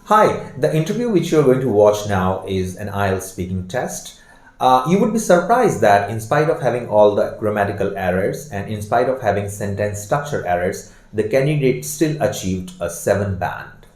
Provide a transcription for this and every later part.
Hi, the interview which you're going to watch now is an IELTS speaking test. You would be surprised that, in spite of having all the grammatical errors and in spite of having sentence structure errors, the candidate still achieved a 7 band.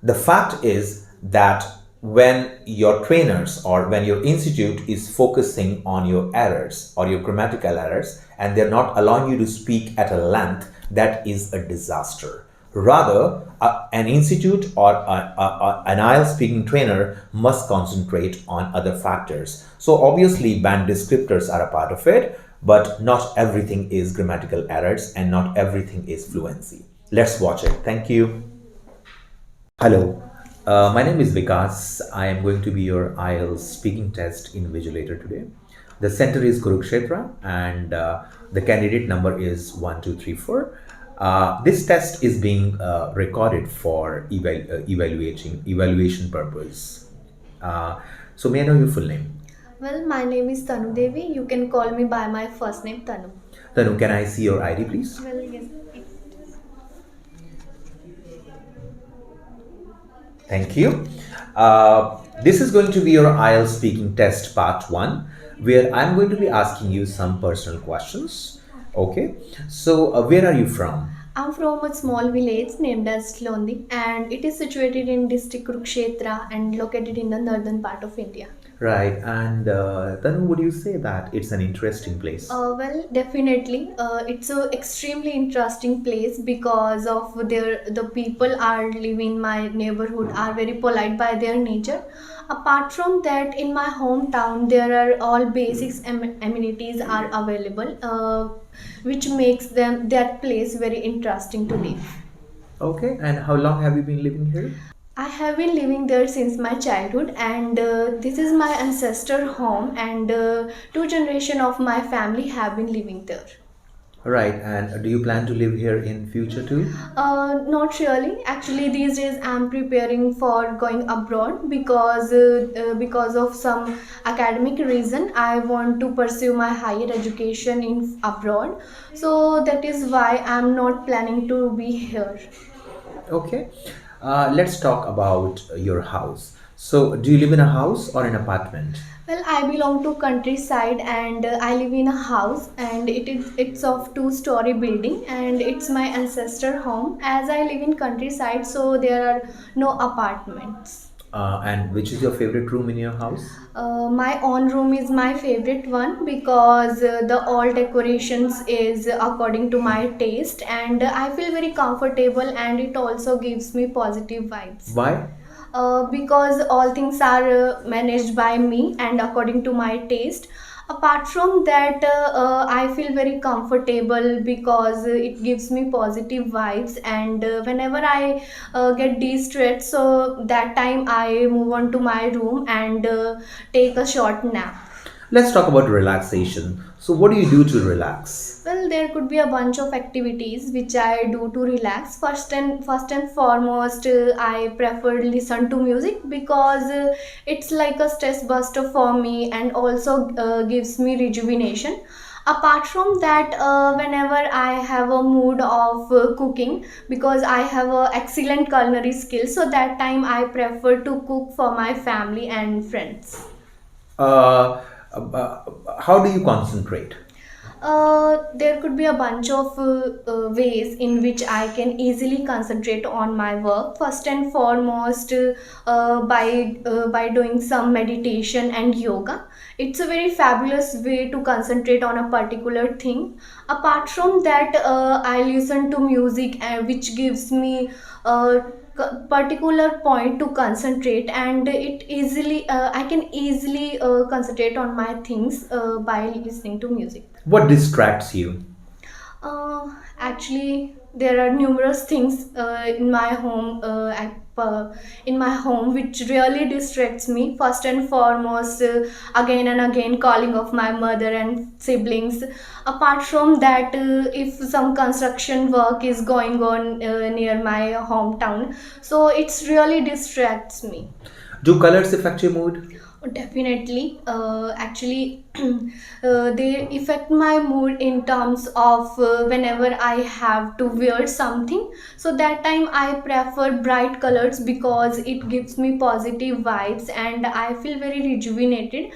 The fact is that when your trainers or when your institute is focusing on your errors or your grammatical errors and they're not allowing you to speak at a length, that is a disaster. Rather, an institute or an IELTS speaking trainer must concentrate on other factors. So, obviously, band descriptors are a part of it, but not everything is grammatical errors and not everything is fluency. Let's watch it. Thank you. Hello, my name is Vikas. I am going to be your IELTS speaking test invigilator today. The center is Kurukshetra and the candidate number is 1234. This test is being recorded for evaluation purpose. So may I know your full name? Well, my name is Tanu Devi. You can call me by my first name Tanu. Tanu, can I see your ID please? Well, yes. Thank you. This is going to be your IELTS speaking test part 1, where I'm going to be asking you some personal questions. Okay. So, where are you from? I'm from a small village named as Londi, and it is situated in district Kurukshetra and located in the northern part of India. Right. And then would you say that it's an interesting place? Well, definitely, it's a extremely interesting place because of the people are living in my neighborhood are very polite by their nature. Apart from that, in my hometown, there are all basics amenities are available, which makes them that place very interesting to live. Okay. And how long have you been living here? I have been living there since my childhood, and this is my ancestor home, and two generation of my family have been living there. Right. And do you plan to live here in future too? Not really. Actually, these days I'm preparing for going abroad because of some academic reason. I want to pursue my higher education in abroad, so that is why I'm not planning to be here. Okay. Let's talk about your house. So, do you live in a house or an apartment? Well, I belong to countryside and I live in a house and it's of two-story building and it's my ancestor home. As I live in countryside, so there are no apartments. And which is your favorite room in your house? My own room is my favorite one because the all decorations is according to my taste and I feel very comfortable and it also gives me positive vibes. Why? Because all things are managed by me and according to my taste. Apart from that, I feel very comfortable because it gives me positive vibes, and whenever I get de-stressed, so that time I move on to my room and take a short nap. Let's talk about relaxation. So, what do you do to relax? Well, there could be a bunch of activities which I do to relax. First and foremost, I prefer listen to music because it's like a stress buster for me and also gives me rejuvenation. Apart from that, whenever I have a mood of cooking, because I have a excellent culinary skill, so that time I prefer to cook for my family and friends. Uh, how do you concentrate? There could be a bunch of ways in which I can easily concentrate on my work. First and foremost, by doing some meditation and yoga. It's a very fabulous way to concentrate on a particular thing. Apart from that, I listen to music, which gives me particular point to concentrate, and it easily I can easily concentrate on my things by listening to music. What distracts you? Actually, there are numerous things in my home which really distracts me. First and foremost, again and again calling of my mother and siblings. Apart from that, if some construction work is going on near my hometown, so it's really distracts me. Do colors affect your mood? Definitely. Actually, they affect my mood in terms of whenever I have to wear something. So that time I prefer bright colors because it gives me positive vibes and I feel very rejuvenated.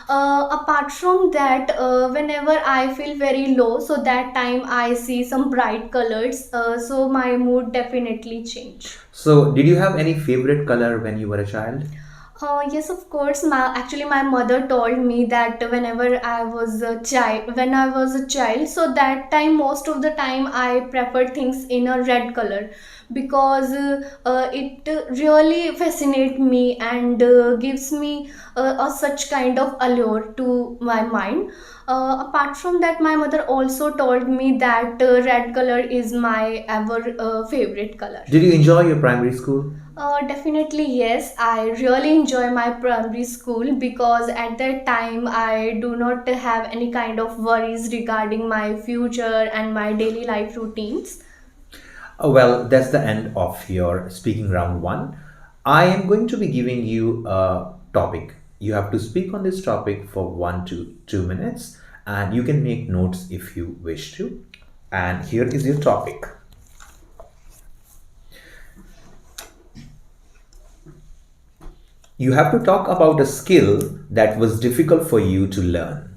Apart from that, whenever I feel very low, so that time I see some bright colors. So my mood definitely change. So, did you have any favorite color when you were a child? Yes, of course. My mother told me that when I was a child, so that time most of the time I preferred things in a red color because it really fascinates me and gives me such kind of allure to my mind. Apart from that, my mother also told me that red color is my ever favorite color. Did you enjoy your primary school? Definitely, yes. I really enjoy my primary school because at that time I do not have any kind of worries regarding my future and my daily life routines. Well, that's the end of your speaking round one. I am going to be giving you a topic. You have to speak on this topic for 1 to 2 minutes, and you can make notes if you wish to. And here is your topic. You have to talk about a skill that was difficult for you to learn.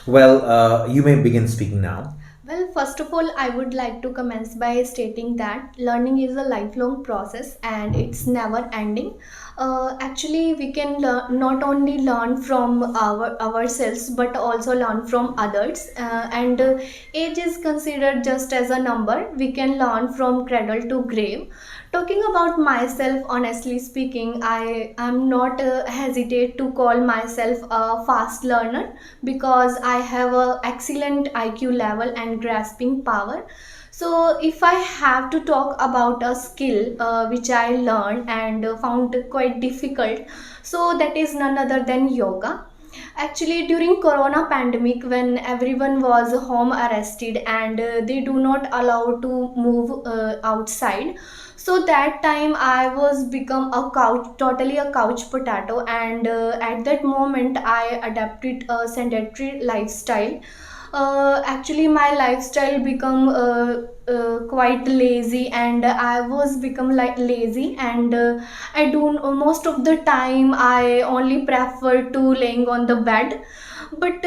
Well, you may begin speaking now. Well, first of all, I would like to commence by stating that learning is a lifelong process and it's never ending. Actually, we can not only learn from ourselves but also learn from others. And age is considered just as a number. We can learn from cradle to grave. Talking about myself, honestly speaking, I am not hesitate to call myself a fast learner because I have a excellent IQ level and grasping power. So if I have to talk about a skill which I learned and found quite difficult, so that is none other than yoga. Actually, during Corona pandemic, when everyone was home arrested and they do not allow to move outside, so that time I was become a couch, totally a couch potato, and at that moment I adapted a sedentary lifestyle. Actually, my lifestyle become quite lazy and I was become like lazy and I do most of the time I only prefer to laying on the bed. But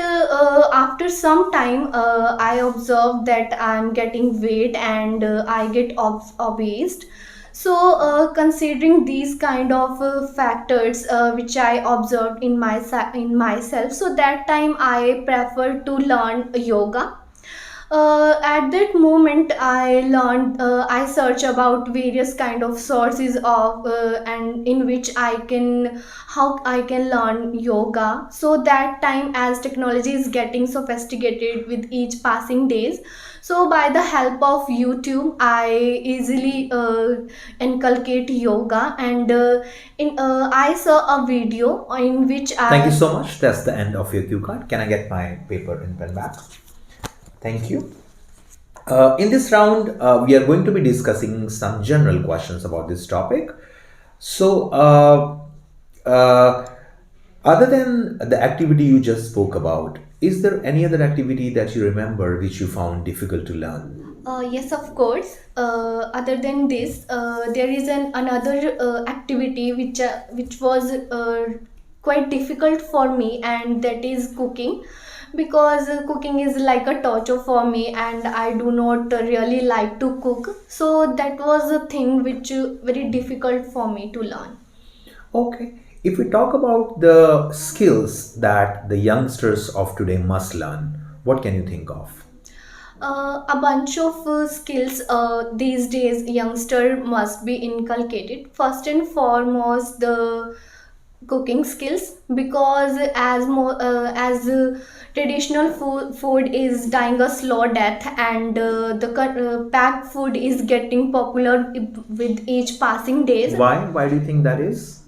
after some time I observed that I'm getting weight and I get obese. So considering these kind of factors which I observed in in myself, so that time I prefer to learn yoga. At that moment I learned I search about various kind of sources of and in which I can how I can learn yoga. So that time, as technology is getting sophisticated with each passing days, so by the help of YouTube I easily inculcate yoga and I saw a video in which Thank you I so much. That's the end of your cue card. Can I get my paper and pen back? Thank you. In this round, we are going to be discussing some general questions about this topic. So, other than the activity you just spoke about, is there any other activity that you remember which you found difficult to learn? Yes, of course. Other than this, there is another activity which was quite difficult for me, and that is cooking, because cooking is like a torture for me, and I do not really like to cook. So that was a thing which very difficult for me to learn. Okay. If we talk about the skills that the youngsters of today must learn, what can you think of? A bunch of skills these days youngster must be inculcated. First and foremost, the cooking skills, because as traditional food is dying a slow death and the packed food is getting popular with each passing days. Why? Why do you think that is?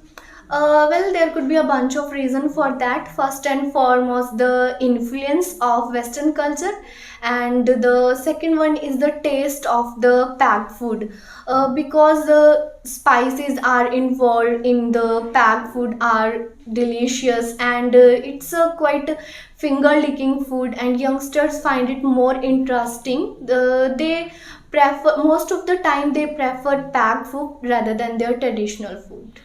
Well, there could be a bunch of reasons for that. First and foremost, the influence of Western culture, and the second one is the taste of the packed food. Because the spices are involved in the packed food are delicious, and it's a quite finger licking food, and youngsters find it more interesting. They prefer, most of the time they prefer packed food rather than their traditional food.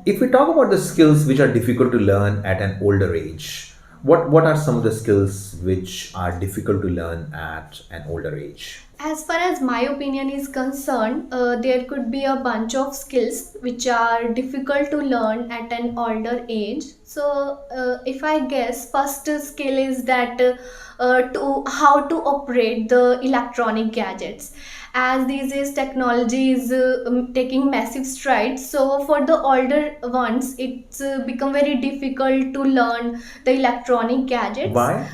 If we talk about the skills which are difficult to learn at an older age, what are some of the skills which are difficult to learn at an older age? As far as my opinion is concerned, there could be a bunch of skills which are difficult to learn at an older age. So, if I guess, first skill is that to how to operate the electronic gadgets. As these days technology is taking massive strides, so for the older ones, it's become very difficult to learn the electronic gadgets, Why?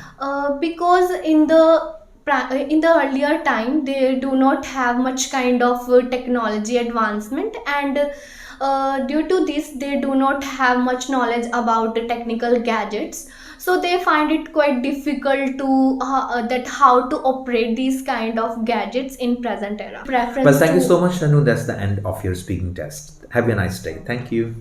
because in the earlier time they do not have much kind of technology advancement, and due to this they do not have much knowledge about the technical gadgets, so they find it quite difficult to that how to operate these kind of gadgets in present era. Well, Preference thank you to so much, Shanu. That's the end of your speaking test. Have a nice day. Thank you.